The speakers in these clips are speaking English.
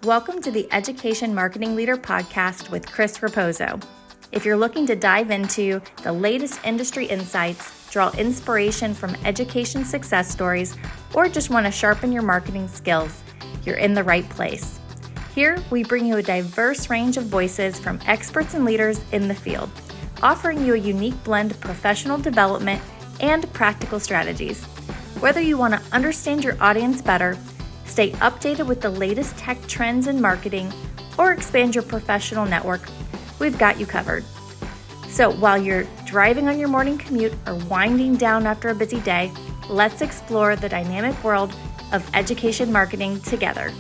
Welcome to the Education Marketing Leader podcast with Chris Raposo. If you're looking to dive into the latest industry insights, draw inspiration from education success stories, or just want to sharpen your marketing skills, you're in the right place. Here, we bring you a diverse range of voices from experts and leaders in the field, offering you a unique blend of professional development and practical strategies. Whether you want to understand your audience better, stay updated with the latest tech trends in marketing, or expand your professional network, we've got you covered. So while you're driving on your morning commute or winding down after a busy day, let's explore the dynamic world of education marketing together.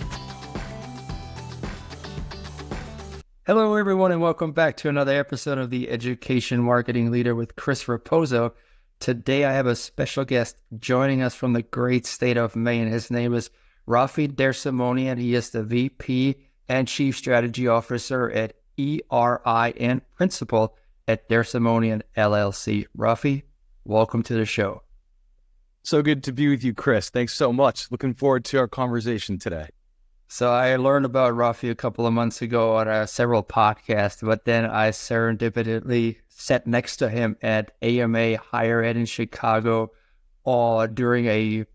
Hello, everyone, and welcome back to another episode of the Education Marketing Leader with Chris Raposo. Today, I have a special guest joining us from the great state of Maine. His name is Raffi DerSimonian. He is the VP and Chief Strategy Officer at ERI and Principal at DerSimonian LLC. Raffi, welcome to the show. So good to be with you, Chris. Thanks so much. Looking forward to our conversation today. So I learned about Raffi a couple of months ago on several podcasts, but then I serendipitously sat next to him at AMA Higher Ed in Chicago during a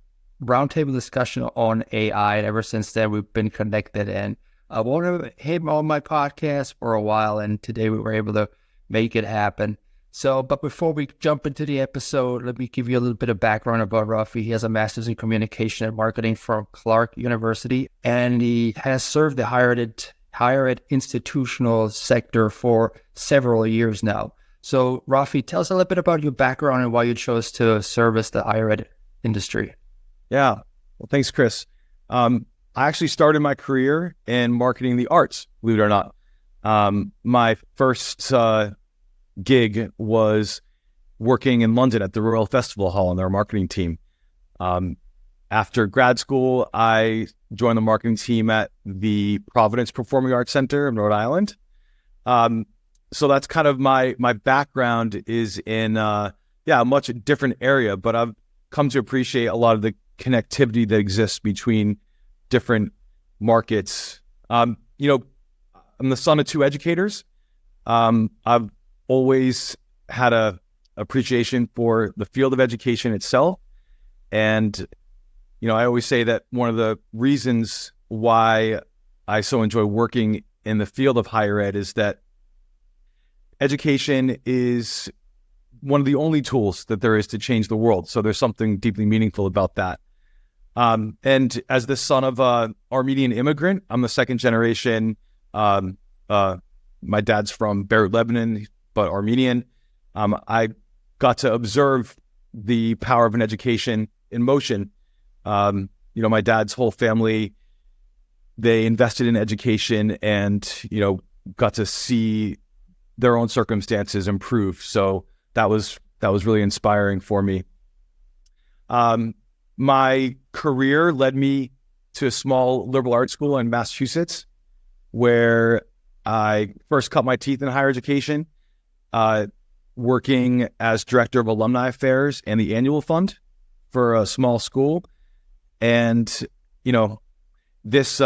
roundtable discussion on AI. And ever since then, we've been connected. And I wanted him on my podcast for a while, and today we were able to make it happen. But before we jump into the episode, let me give you a little bit of background about Raffi. He has a master's in communication and marketing from Clark University, and he has served the higher ed institutional sector for several years now. So Raffi, tell us a little bit about your background and why you chose to service the higher ed industry. Yeah, well, thanks, Chris. I actually started my career in marketing the arts, believe it or not. My first gig was working in London at the Royal Festival Hall on their marketing team. After grad school, I joined the marketing team at the Providence Performing Arts Center of Rhode Island. So that's kind of my background is in a much different area, but I've come to appreciate a lot of the connectivity that exists between different markets. I'm the son of two educators. I've always had a appreciation for the field of education itself. And, I always say that one of the reasons why I so enjoy working in the field of higher ed is that education is one of the only tools that there is to change the world. So there's something deeply meaningful about that. And as the son of an Armenian immigrant, I'm the second generation. My dad's from Beirut, Lebanon, but Armenian. I got to observe the power of an education in motion. My dad's whole family, they invested in education and, got to see their own circumstances improve. So that was really inspiring for me. My career led me to a small liberal arts school in Massachusetts, where I first cut my teeth in higher education, working as director of alumni affairs and the annual fund for a small school. And, this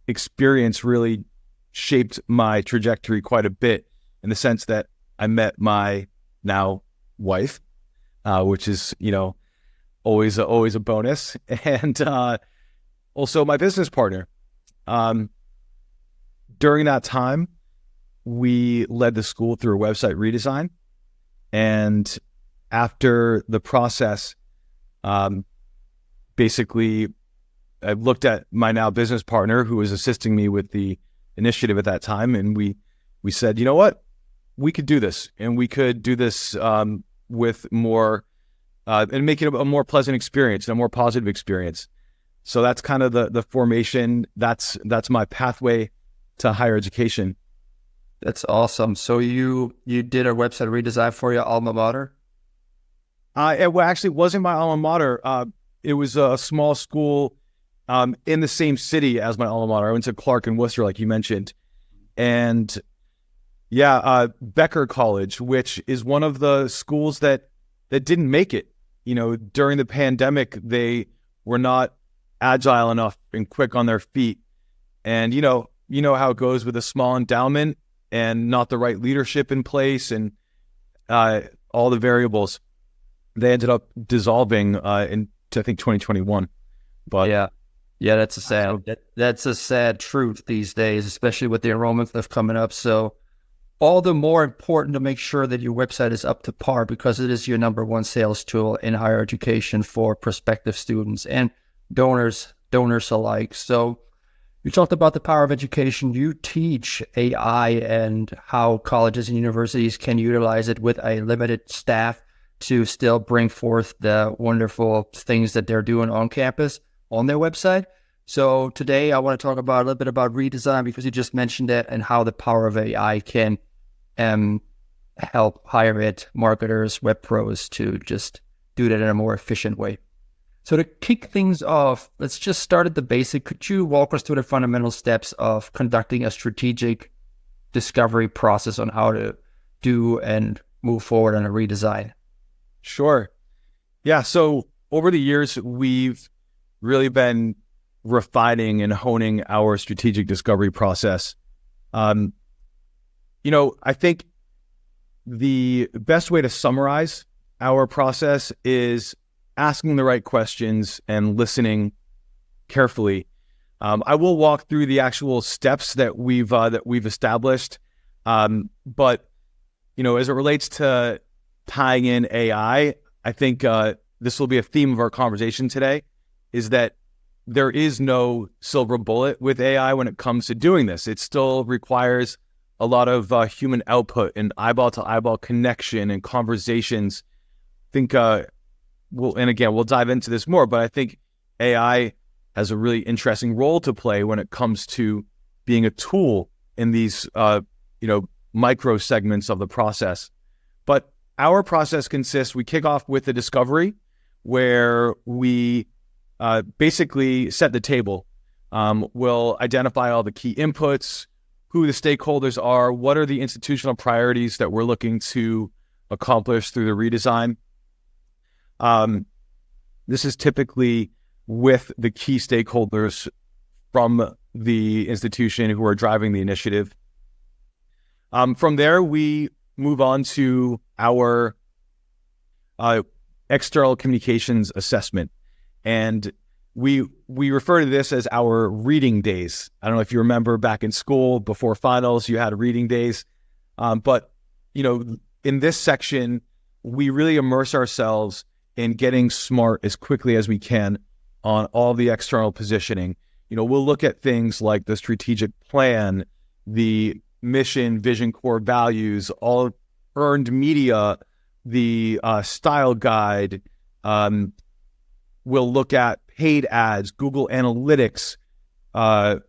experience really shaped my trajectory quite a bit in the sense that I met my now wife, which is, always a bonus. And also my business partner. During that time, we led the school through a website redesign. And after the process, basically, I looked at my now business partner who was assisting me with the initiative at that time. And we said, you know what, we could do this. And we could do this with more and make it a more pleasant experience and a more positive experience. So that's kind of the formation. That's my pathway to higher education. That's awesome. So you did a website redesign for your alma mater? It actually wasn't my alma mater. It was a small school in the same city as my alma mater. I went to Clark and Worcester, like you mentioned. And Becker College, which is one of the schools that didn't make it. During the pandemic, they were not agile enough and quick on their feet. And, you know how it goes with a small endowment and not the right leadership in place and all the variables. They ended up dissolving in, I think, 2021. But yeah, that's a sad truth these days, especially with the enrollment stuff coming up. So all the more important to make sure that your website is up to par, because it is your number one sales tool in higher education for prospective students and donors alike. So you talked about the power of education. You teach AI and how colleges and universities can utilize it with a limited staff to still bring forth the wonderful things that they're doing on campus, on their website. So today I want to talk about a little bit about redesign, because you just mentioned it, and how the power of AI can help higher ed marketers, web pros to just do that in a more efficient way. So to kick things off, let's just start at the basic. Could you walk us through the fundamental steps of conducting a strategic discovery process on how to do and move forward on a redesign? Sure. Yeah. So over the years, we've really been refining and honing our strategic discovery process. I think the best way to summarize our process is asking the right questions and listening carefully. I will walk through the actual steps that we've established, but as it relates to tying in AI, I think this will be a theme of our conversation today, is that there is no silver bullet with AI when it comes to doing this. It still requires a lot of human output and eyeball-to-eyeball connection and conversations. I think, we'll dive into this more, but I think AI has a really interesting role to play when it comes to being a tool in these, micro segments of the process. But our process consists, we kick off with the discovery, where we basically set the table. We'll identify all the key inputs, who the stakeholders are, what are the institutional priorities that we're looking to accomplish through the redesign. This is typically with the key stakeholders from the institution who are driving the initiative. From there, we move on to our external communications assessment. And we refer to this as our reading days. I don't know if you remember back in school before finals, you had reading days. But in this section, we really immerse ourselves in getting smart as quickly as we can on all the external positioning. We'll look at things like the strategic plan, the mission, vision, core values, all earned media, the style guide. We'll look at paid ads, Google Analytics. Our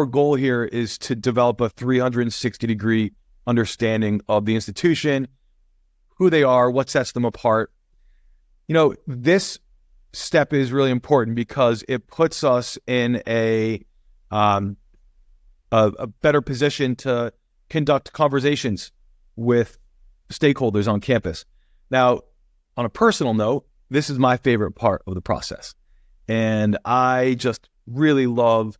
goal here is to develop a 360-degree understanding of the institution, who they are, what sets them apart. This step is really important because it puts us in a better position to conduct conversations with stakeholders on campus. Now, on a personal note, this is my favorite part of the process. And I just really love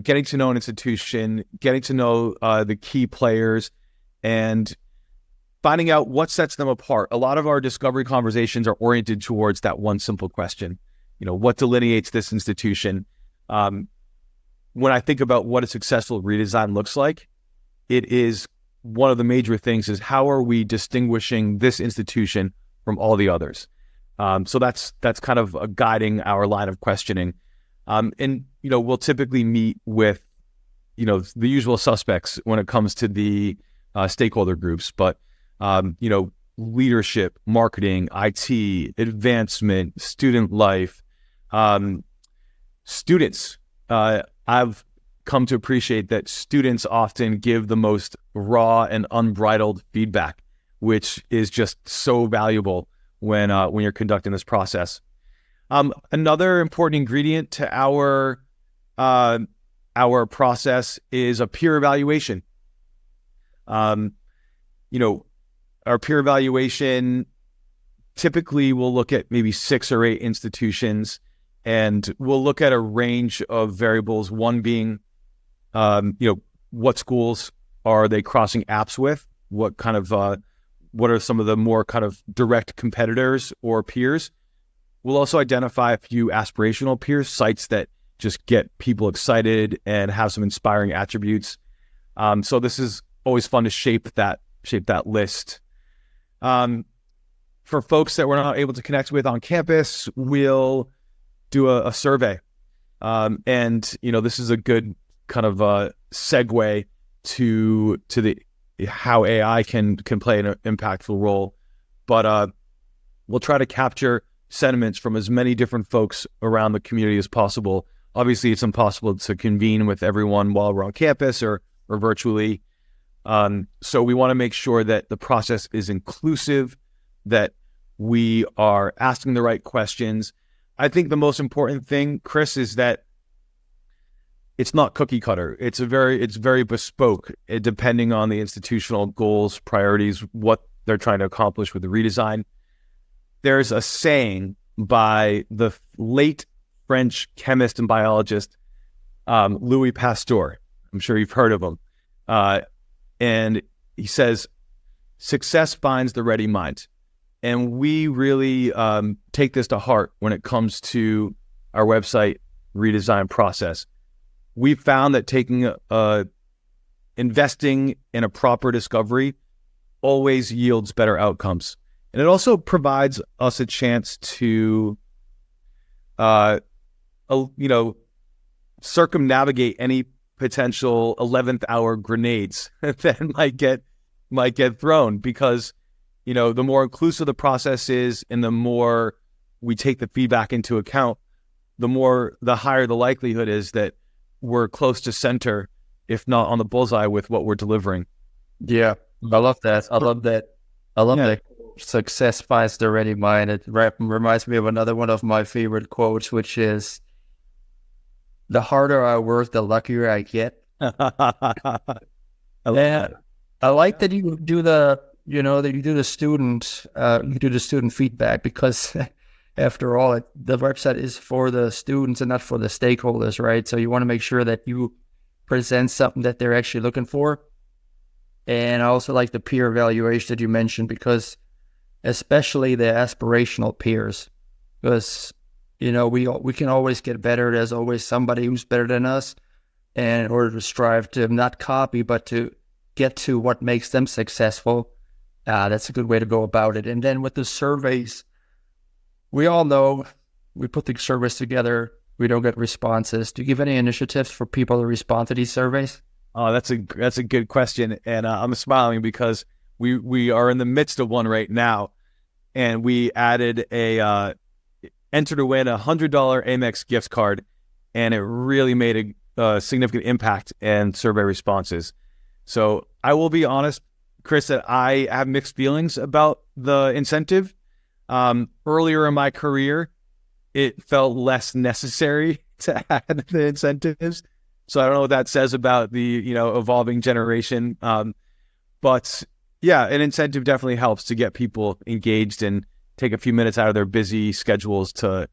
getting to know an institution, getting to know the key players, and finding out what sets them apart. A lot of our discovery conversations are oriented towards that one simple question. What delineates this institution? When I think about what a successful redesign looks like, it is one of the major things is how are we distinguishing this institution from all the others? So that's kind of guiding our line of questioning. And we'll typically meet with, the usual suspects when it comes to the stakeholder groups, but, leadership, marketing, IT, advancement, student life, students. I've come to appreciate that students often give the most raw and unbridled feedback, which is just so valuable when you're conducting this process. Another important ingredient to our process is a peer evaluation. Our peer evaluation typically will look at maybe 6 or 8 institutions And we'll look at a range of variables, one being, what schools are they crossing apps with? What are some of the more kind of direct competitors or peers? We'll also identify a few aspirational peers, sites that just get people excited and have some inspiring attributes. So this is always fun to shape that list. For folks that we're not able to connect with on campus, we'll do a survey. And this is a good kind of segue to the how AI can play an impactful role. But we'll try to capture sentiments from as many different folks around the community as possible. Obviously, it's impossible to convene with everyone while we're on campus or virtually. So we want to make sure that the process is inclusive, that we are asking the right questions. I think the most important thing, Chris, is that it's not cookie cutter. It's very bespoke, depending on the institutional goals, priorities, what they're trying to accomplish with the redesign. There's a saying by the late French chemist and biologist, Louis Pasteur. I'm sure you've heard of him. And he says, success finds the ready mind. And we really take this to heart when it comes to our website redesign process. We found that investing in a proper discovery always yields better outcomes. And it also provides us a chance to, circumnavigate any potential 11th hour grenades that might get thrown, because the more inclusive the process is and the more we take the feedback into account, the higher the likelihood is that we're close to center, if not on the bullseye, with what we're delivering. Yeah, I love that. I love that. Success finds the ready mind. It reminds me of another one of my favorite quotes, which is, the harder I work, the luckier I get. I like that you do the student feedback, because after all, the website is for the students and not for the stakeholders, right? So you want to make sure that you present something that they're actually looking for. And I also like the peer evaluation that you mentioned, because especially the aspirational peers, because we can always get better. There's always somebody who's better than us, and in order to strive to not copy, but to get to what makes them successful, that's a good way to go about it. And then with the surveys, we all know we put the surveys together, we don't get responses. Do you give any initiatives for people to respond to these surveys? Oh, that's a good question, and I'm smiling because we are in the midst of one right now, and we added a enter to win a $100 Amex gift card, and it really made a significant impact in survey responses. So I will be honest, Chris, that I have mixed feelings about the incentive. Earlier in my career, it felt less necessary to add the incentives. So I don't know what that says about the evolving generation. But yeah, an incentive definitely helps to get people engaged and take a few minutes out of their busy schedules to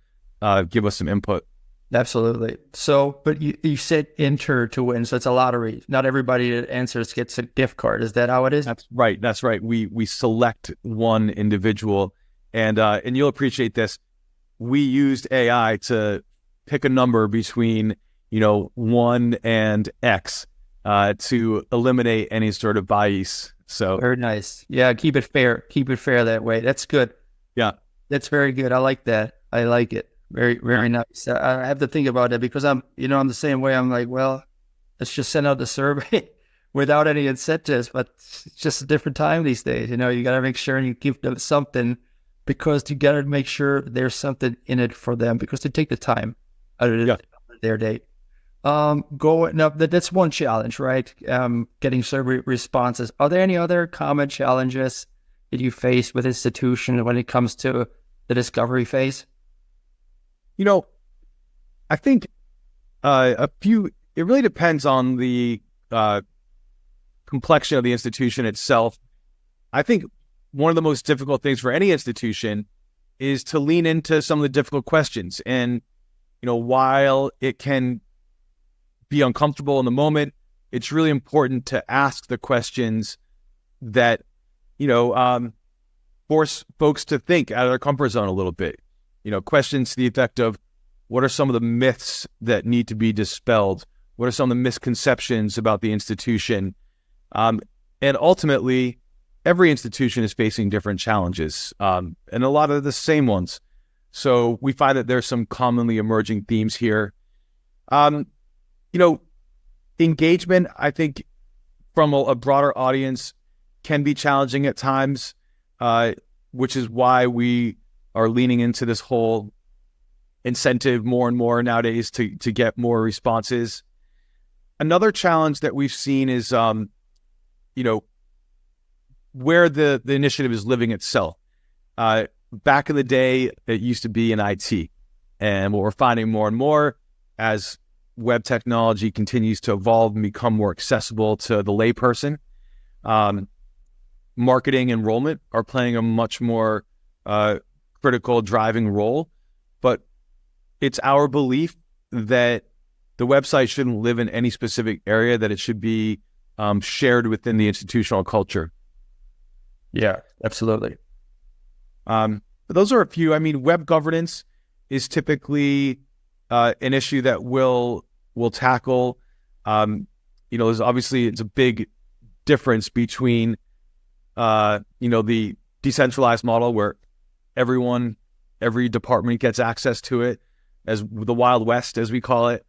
give us some input. Absolutely. So, but you said enter to win, so it's a lottery. Not everybody that answers gets a gift card. Is that how it is? That's right. We select one individual, and you'll appreciate this. We used AI to pick a number between 1 and X to eliminate any sort of bias. So very nice. Yeah, keep it fair. Keep it fair that way. That's good. Yeah, that's very good. I like that. I like it. Very, very nice. I have to think about it because I'm the same way. I'm like, well, let's just send out the survey without any incentives. But it's just a different time these days. You got to make sure you give them something, because you got to make sure there's something in it for them, because they take the time out of their day. That's one challenge, right? Getting survey responses. Are there any other common challenges that you face with institutions when it comes to the discovery phase? I think it really depends on the complexion of the institution itself. I think one of the most difficult things for any institution is to lean into some of the difficult questions. And while it can be uncomfortable in the moment, it's really important to ask the questions that, force folks to think out of their comfort zone a little bit. Questions to the effect of, what are some of the myths that need to be dispelled? What are some of the misconceptions about the institution? And ultimately, every institution is facing different challenges, and a lot of the same ones. So we find that there's some commonly emerging themes here. Engagement, I think, from a broader audience can be challenging at times, which is why we are leaning into this whole incentive more and more nowadays to get more responses. Another challenge that we've seen is, where the initiative is living itself. Back in the day, it used to be in IT. And what we're finding more and more as web technology continues to evolve and become more accessible to the layperson, marketing enrollment are playing a much more critical driving role. But it's our belief that the website shouldn't live in any specific area, that it should be shared within the institutional culture. Yeah, absolutely. But those are a few. Web governance is typically an issue that we'll tackle. There's obviously, it's a big difference between the decentralized model where every department gets access to it, as the Wild West, as we call it,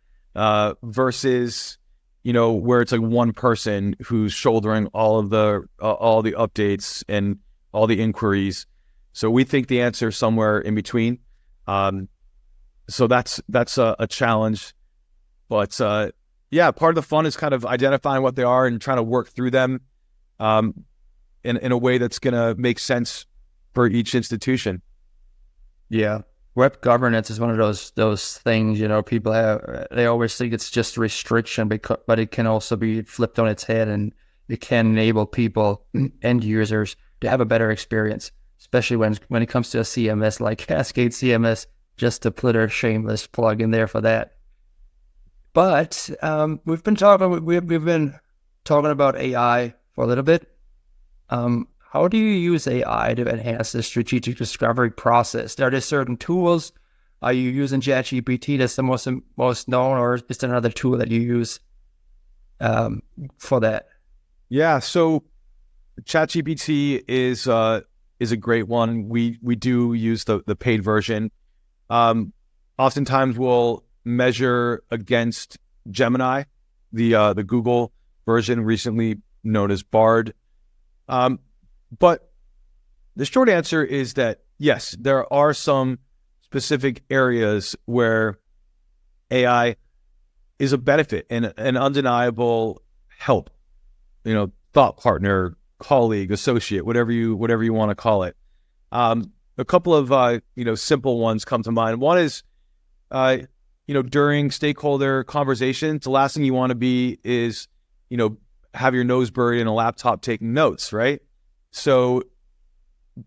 versus where it's like one person who's shouldering all the updates and all the inquiries. So we think the answer is somewhere in between. So that's a challenge, but part of the fun is kind of identifying what they are and trying to work through them in a way that's going to make sense for each institution. Yeah. Web governance is one of those things, people they always think it's just a restriction, but it can also be flipped on its head, and it can enable people, end users, to have a better experience, especially when it comes to a CMS like Cascade CMS, just to put a shameless plug in there for that. But we've been talking about AI for a little bit. How do you use AI to enhance the strategic discovery process? Are there certain tools? Are you using ChatGPT? That's the most known, or is there another tool that you use for that? Yeah, so ChatGPT is a great one. We do use the paid version. Oftentimes we'll measure against Gemini, the Google version, recently known as Bard. But the short answer is that, yes, there are some specific areas where AI is a benefit and an undeniable help, thought partner, colleague, associate, whatever you want to call it. A couple of, simple ones come to mind. One is, during stakeholder conversations, the last thing you want to be is, have your nose buried in a laptop taking notes, right? So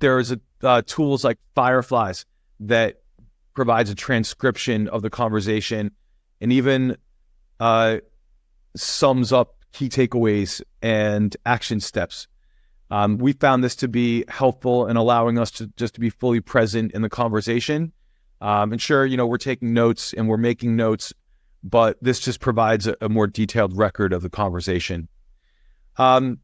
there's tools like Fireflies that provides a transcription of the conversation and even sums up key takeaways and action steps. We found this to be helpful in allowing us to just to be fully present in the conversation. And sure, we're taking notes and we're making notes, but this just provides a more detailed record of the conversation. I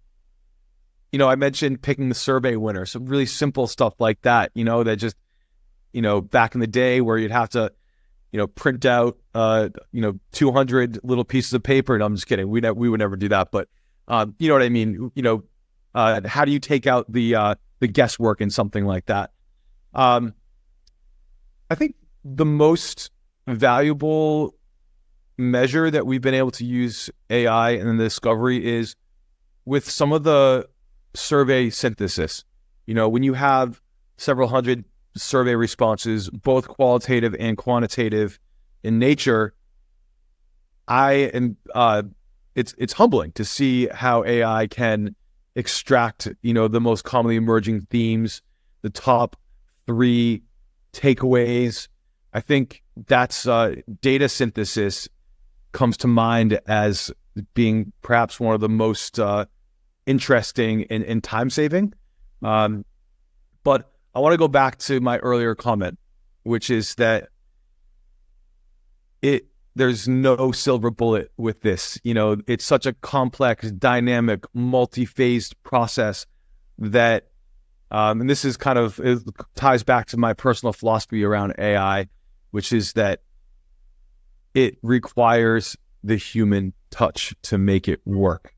mentioned picking the survey winner, some really simple stuff like that, that just, back in the day where you'd have to, print out, 200 little pieces of paper. And I'm just kidding. We would never do that. But, you know what I mean? How do you take out the guesswork in something like that? I think the most valuable measure that we've been able to use AI in the discovery is with some of the survey synthesis. When you have several hundred survey responses, both qualitative and quantitative in nature, it's humbling to see how AI can extract, the most commonly emerging themes, the top 3 takeaways. I think that's data synthesis comes to mind as being perhaps one of the most interesting and time-saving. But I want to go back to my earlier comment, which is that there's no silver bullet with this. It's such a complex, dynamic, multi-phased process that, and this is it ties back to my personal philosophy around AI, which is that it requires the human touch to make it work.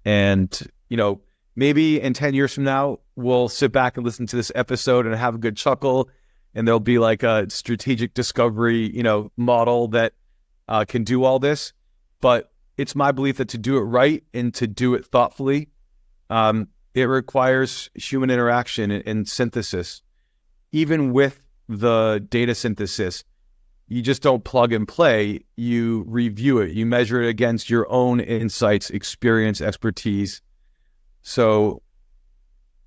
And, maybe in 10 years from now, we'll sit back and listen to this episode and have a good chuckle, and there'll be like a strategic discovery, model that can do all this. But it's my belief that to do it right and to do it thoughtfully, it requires human interaction and synthesis. Even with the data synthesis, you just don't plug and play. You review it. You measure it against your own insights, experience, expertise. So,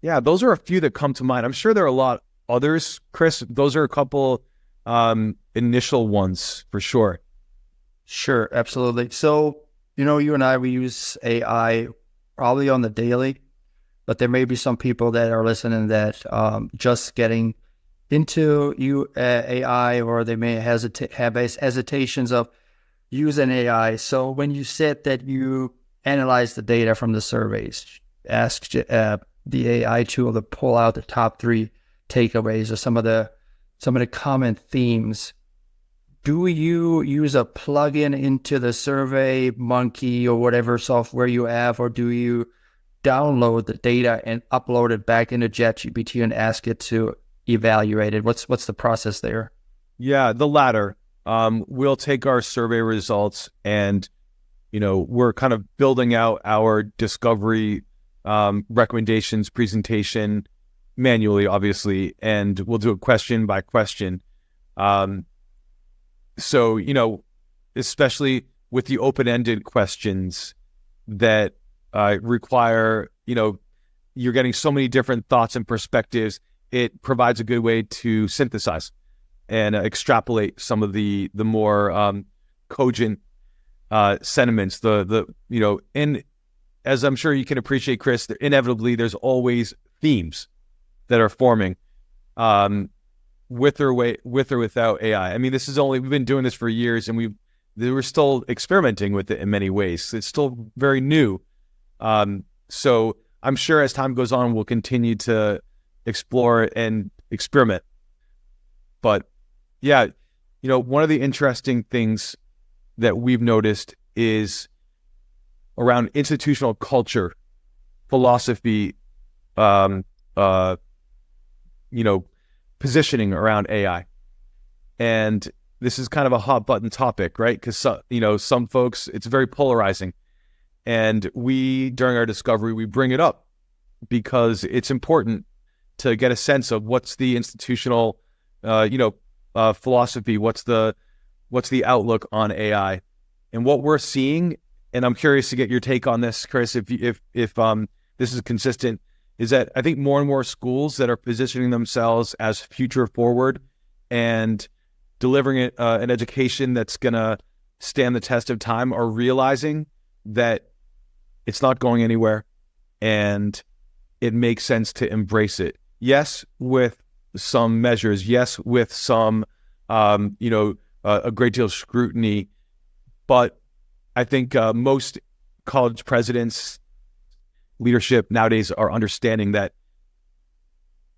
yeah, those are a few that come to mind. I'm sure there are a lot others, Chris. Those are a couple initial ones for sure. Sure, absolutely. So, you and I, we use AI probably on the daily, but there may be some people that are listening that just getting into AI, or they may have hesitations of using AI. So when you said that you analyze the data from the surveys, ask the AI tool to pull out the top 3 takeaways or some of the common themes, do you use a plugin into the Survey Monkey or whatever software you have, or do you download the data and upload it back into ChatGPT and ask it to evaluate it? What's the process there? Yeah, the latter. We'll take our survey results and, we're kind of building out our discovery recommendations presentation manually, obviously, and we'll do it question by question. So, especially with the open-ended questions that require, you're getting so many different thoughts and perspectives, it provides a good way to synthesize and extrapolate some of the more cogent sentiments. And as I'm sure you can appreciate, Chris, inevitably there's always themes that are forming with or without AI. I mean, we've been doing this for years, and we're still experimenting with it in many ways. It's still very new. So I'm sure as time goes on, we'll continue to explore and experiment. But yeah, one of the interesting things that we've noticed is around institutional culture, philosophy, positioning around AI. And this is kind of a hot button topic, right? Because, some folks, it's very polarizing. And during our discovery, we bring it up because it's important to get a sense of what's the institutional, philosophy, what's the outlook on AI, and what we're seeing. And I'm curious to get your take on this, Chris, if this is consistent, is that I think more and more schools that are positioning themselves as future forward and delivering an education that's going to stand the test of time are realizing that it's not going anywhere and it makes sense to embrace it. Yes, with some measures. Yes, with some, a great deal of scrutiny. But I think most college presidents, leadership nowadays are understanding that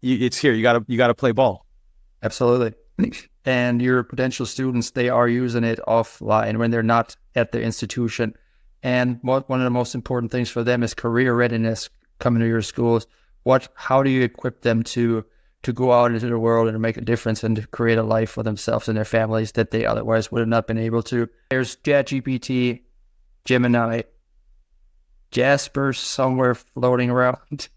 it's here. You gotta play ball. Absolutely. And your potential students, they are using it offline when they're not at the institution. And one of the most important things for them is career readiness coming to your schools. How do you equip them to go out into the world and make a difference and to create a life for themselves and their families that they otherwise would have not been able to? There's ChatGPT, Gemini, Jasper somewhere floating around.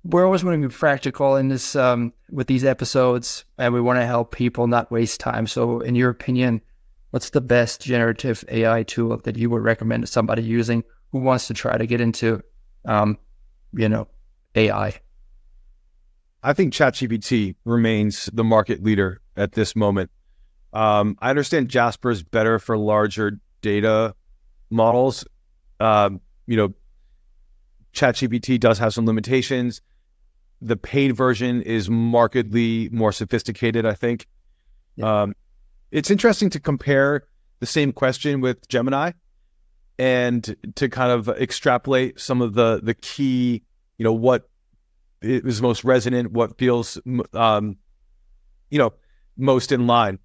We're always going to be practical in this with these episodes, and we want to help people not waste time. So in your opinion, what's the best generative AI tool that you would recommend to somebody using who wants to try to get into, AI? I think ChatGPT remains the market leader at this moment. I understand Jasper is better for larger data models. ChatGPT does have some limitations. The paid version is markedly more sophisticated, I think. Yeah. It's interesting to compare the same question with Gemini and to kind of extrapolate some of the key, what is most resonant, what feels, most in line.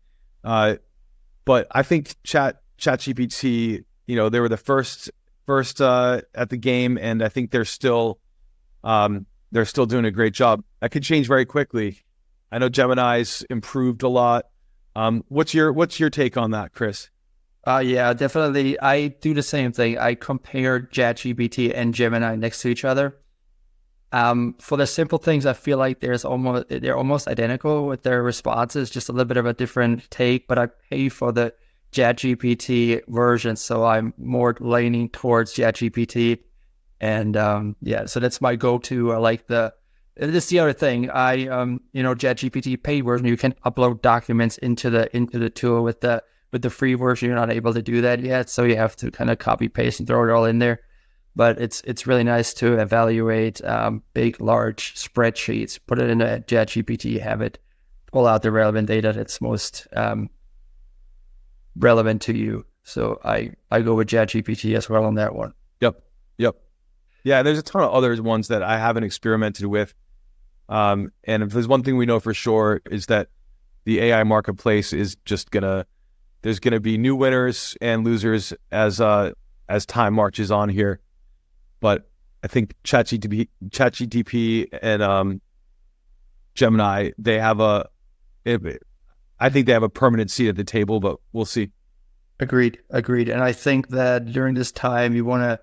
But I think ChatGPT, they were the first at the game, and I think they're still doing a great job. That could change very quickly. I know Gemini's improved a lot. What's your take on that, Chris? Yeah, definitely. I do the same thing. I compare ChatGPT and Gemini next to each other. For the simple things, I feel like they're almost identical with their responses, just a little bit of a different take. But I pay for the ChatGPT version, so I'm more leaning towards ChatGPT. And so that's my go-to. I like this is the other thing. ChatGPT paid version, you can upload documents into the tool. With the free version, you're not able to do that yet, so you have to kind of copy paste and throw it all in there. But it's really nice to evaluate big, large spreadsheets, put it into ChatGPT, have it pull out the relevant data that's most relevant to you. So I go with ChatGPT as well on that one. Yep. Yeah, there's a ton of other ones that I haven't experimented with. And if there's one thing we know for sure is that the AI marketplace is just there's gonna be new winners and losers as time marches on here. But I think ChatGPT and Gemini, I think they have a permanent seat at the table, but we'll see. Agreed. And I think that during this time, you want to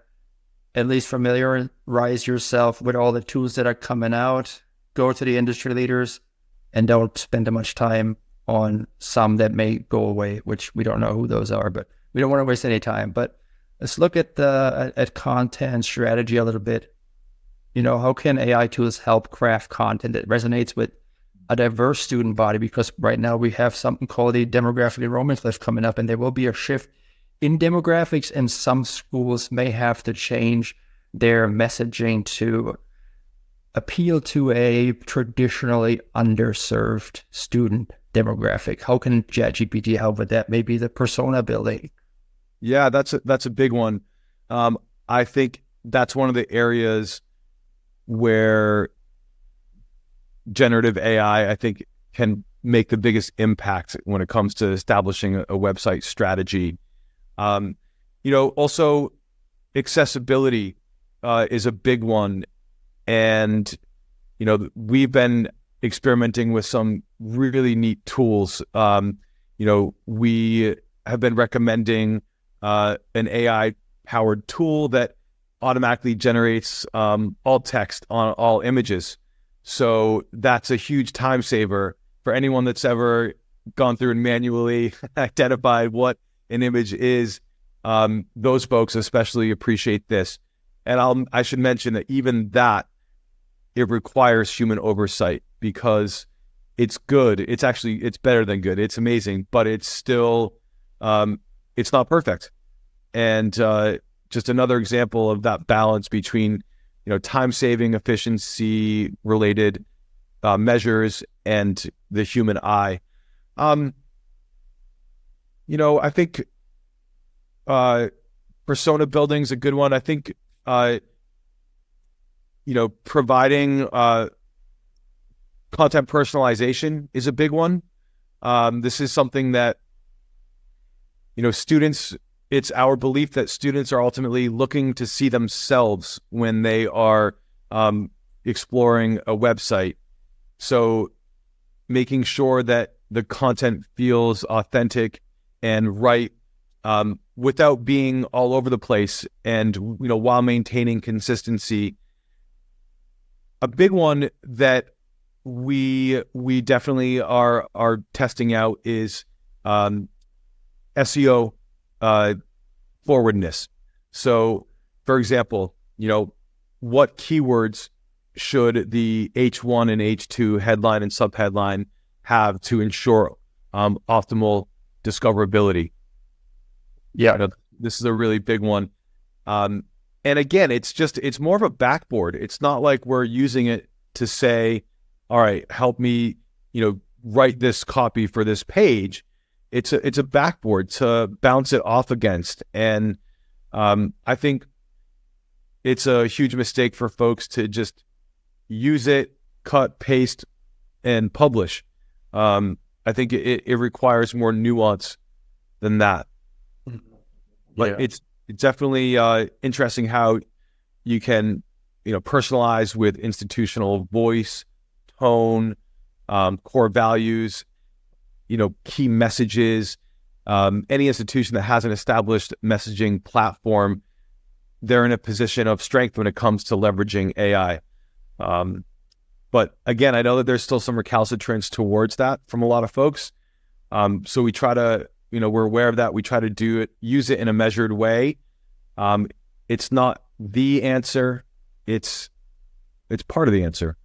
at least familiarize yourself with all the tools that are coming out, go to the industry leaders, and don't spend too much time on some that may go away, which we don't know who those are, but we don't want to waste any time. But let's look at content strategy a little bit. How can AI tools help craft content that resonates with a diverse student body? Because right now we have something called the demographic enrollment cliff coming up, and there will be a shift in demographics, and some schools may have to change their messaging to appeal to a traditionally underserved student demographic. How can ChatGPT help with that? Maybe the persona building. Yeah, that's a big one. I think that's one of the areas where generative AI, I think, can make the biggest impact when it comes to establishing a website strategy. Also accessibility is a big one. And, we've been experimenting with some really neat tools. We have been recommending an AI-powered tool that automatically generates alt text on all images. So that's a huge time saver for anyone that's ever gone through and manually identified what an image is. Those folks especially appreciate this. And I should mention that even that, it requires human oversight because it's good. It's better than good. It's amazing, but it's still, it's not perfect. And just another example of that balance between, time-saving, efficiency-related measures and the human eye. I think persona building is a good one. I think, providing content personalization is a big one. This is something that, students, it's our belief that students are ultimately looking to see themselves when they are exploring a website. So making sure that the content feels authentic and right, without being all over the place and, while maintaining consistency. A big one that we definitely are testing out is SEO forwardness. So, for example, what keywords should the H1 and H2 headline and subheadline have to ensure optimal discoverability. Yeah. This is a really big one. And again, it's more of a backboard. It's not like we're using it to say, all right, help me, write this copy for this page. It's a backboard to bounce it off against. And I think it's a huge mistake for folks to just use it, cut, paste, and publish. I think it requires more nuance than that. But it's definitely interesting how you can, personalize with institutional voice, tone, core values, key messages. Any institution that has an established messaging platform, they're in a position of strength when it comes to leveraging AI. But again, I know that there's still some recalcitrance towards that from a lot of folks. So we try to, we're aware of that. We try to use it in a measured way. It's not the answer. It's part of the answer.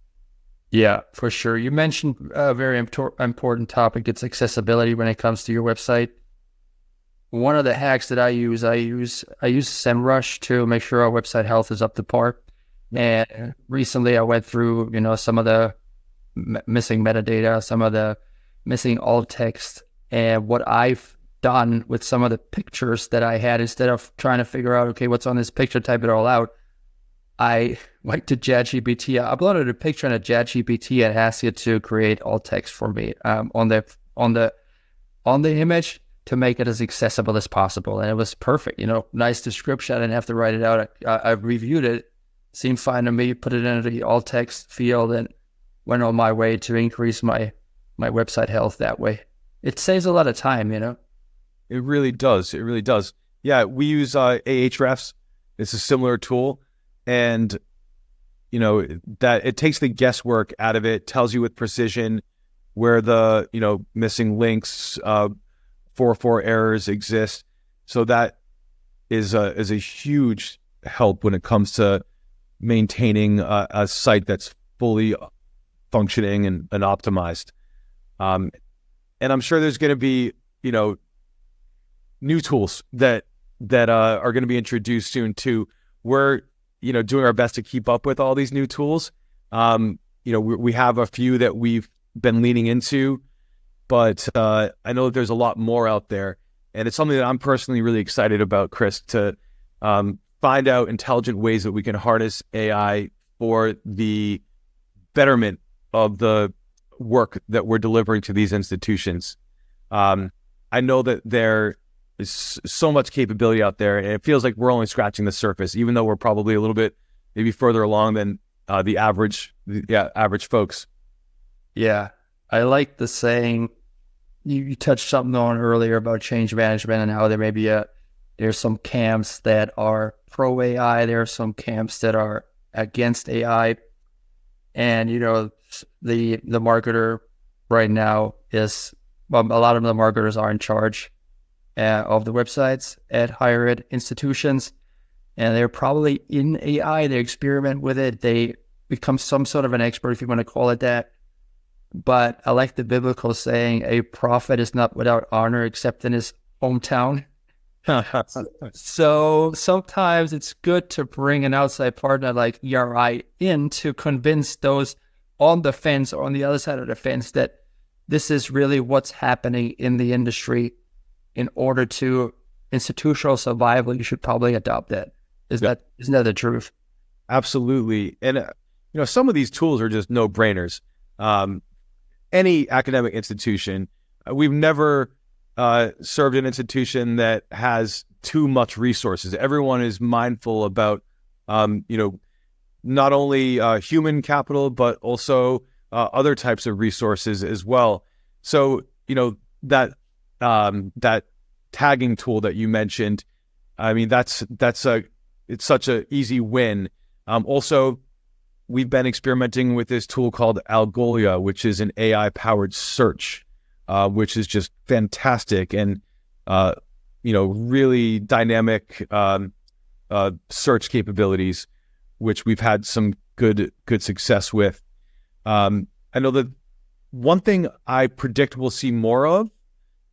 Yeah, for sure. You mentioned a very important topic. It's accessibility when it comes to your website. One of the hacks that I use SEMrush to make sure our website health is up to par. And recently I went through, some of the missing metadata, some of the missing alt text. And what I've done with some of the pictures that I had, instead of trying to figure out, okay, what's on this picture, type it all out, I went to ChatGPT. I uploaded a picture in a ChatGPT and asked it to create alt text for me on the image to make it as accessible as possible. And it was perfect, nice description. I didn't have to write it out. I reviewed it, seemed fine to me, put it into the alt text field, and went on my way to increase my website health that way. It saves a lot of time, It really does. It really does. Yeah, we use Ahrefs. It's a similar tool. And, that it takes the guesswork out of it, tells you with precision where the, missing links, 404 errors exist. So that is a huge help when it comes to maintaining a site that's fully functioning and optimized. And I'm sure there's going to be, new tools that are going to be introduced soon too. We're, doing our best to keep up with all these new tools. We have a few that we've been leaning into, but I know that there's a lot more out there. And it's something that I'm personally really excited about, Chris, to find out intelligent ways that we can harness AI for the betterment of the work that we're delivering to these institutions. I know that there is so much capability out there, and it feels like we're only scratching the surface, even though we're probably a little bit maybe further along than the average folks. Yeah, I like the saying you touched something on earlier about change management and how there may be there's some camps that are pro AI, there are some camps that are against AI, and the marketer right now is, a lot of the marketers are in charge of the websites at higher ed institutions, and they're probably in AI. They experiment with it. They become some sort of an expert, if you want to call it that. But I like the biblical saying, a prophet is not without honor except in his hometown. So sometimes it's good to bring an outside partner like ERI in to convince those on the fence or on the other side of the fence that this is really what's happening in the industry. In order to institutional survival, you should probably adopt that. Isn't that the truth? Absolutely. And, some of these tools are just no-brainers. Any academic institution, we've never served an institution that has too much resources. Everyone is mindful about, not only human capital, but also other types of resources as well. So, that tagging tool that you mentioned, I mean, it's such an easy win. Also, we've been experimenting with this tool called Algolia, which is an AI-powered search, which is just fantastic and, really dynamic search capabilities, which we've had some good success with. I know that one thing I predict we'll see more of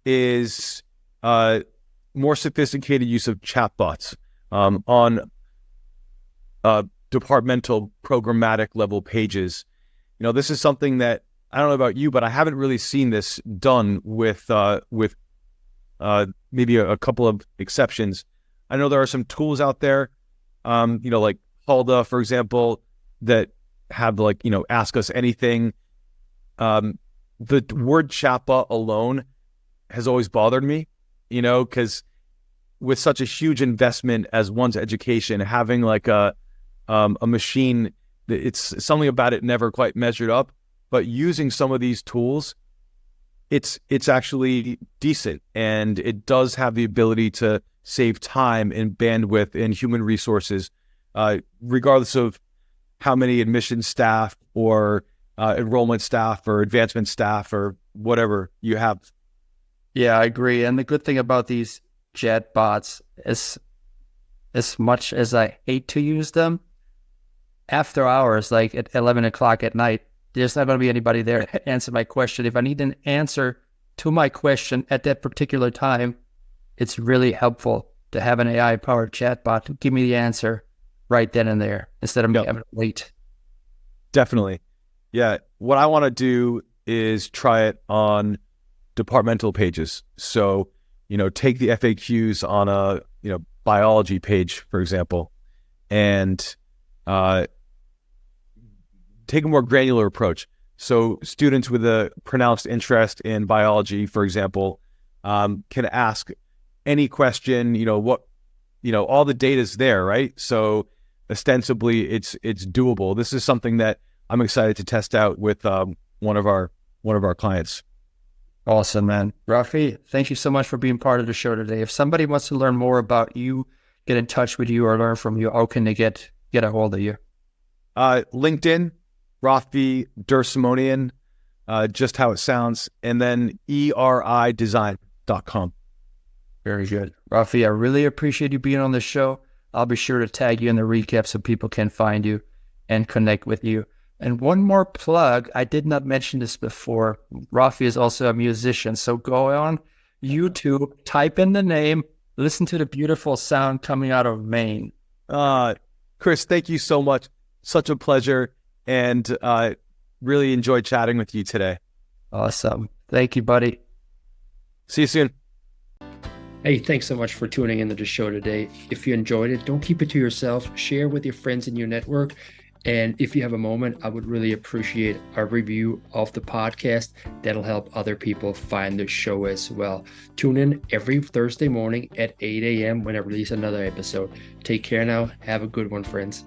is more sophisticated use of chatbots on departmental programmatic level pages. This is something that I don't know about you, but I haven't really seen this done with maybe a couple of exceptions. I know there are some tools out there, like 𝙎𝙩𝙧𝙖𝙩𝙬, for example, that have ask us anything. The word chatbot alone has always bothered me, because with such a huge investment as one's education, having a machine, it's something about it never quite measured up. But using some of these tools, it's actually decent, and it does have the ability to save time and bandwidth and human resources, regardless of how many admission staff or enrollment staff or advancement staff or whatever you have. Yeah, I agree. And the good thing about these chatbots is, as much as I hate to use them, after hours, like at 11 o'clock at night, there's not going to be anybody there to answer my question. If I need an answer to my question at that particular time, it's really helpful to have an AI-powered chatbot to give me the answer right then and there, instead of me having to wait. Definitely. Yeah. What I want to do is try it on departmental pages. So, take the FAQs on a, biology page, for example, and take a more granular approach. So students with a pronounced interest in biology, for example, can ask any question, all the data's there, right? So ostensibly it's doable. This is something that I'm excited to test out with one of our clients. Awesome, man. Raffi, thank you so much for being part of the show today. If somebody wants to learn more about you, get in touch with you, or learn from you, how can they get a hold of you? LinkedIn, Raffi DerSimonian, just how it sounds, and then eridesign.com. Very good. Raffi, I really appreciate you being on the show. I'll be sure to tag you in the recap so people can find you and connect with you. And one more plug, I did not mention this before. Raffi is also a musician, so go on YouTube, type in the name, listen to the beautiful sound coming out of Maine. Chris, thank you so much. Such a pleasure, and really enjoyed chatting with you today. Awesome. Thank you, buddy. See you soon. Hey, thanks so much for tuning into the show today. If you enjoyed it, don't keep it to yourself. Share with your friends in your network. And if you have a moment, I would really appreciate a review of the podcast. That'll help other people find the show as well. Tune in every Thursday morning at 8 a.m. when I release another episode. Take care now. Have a good one, friends.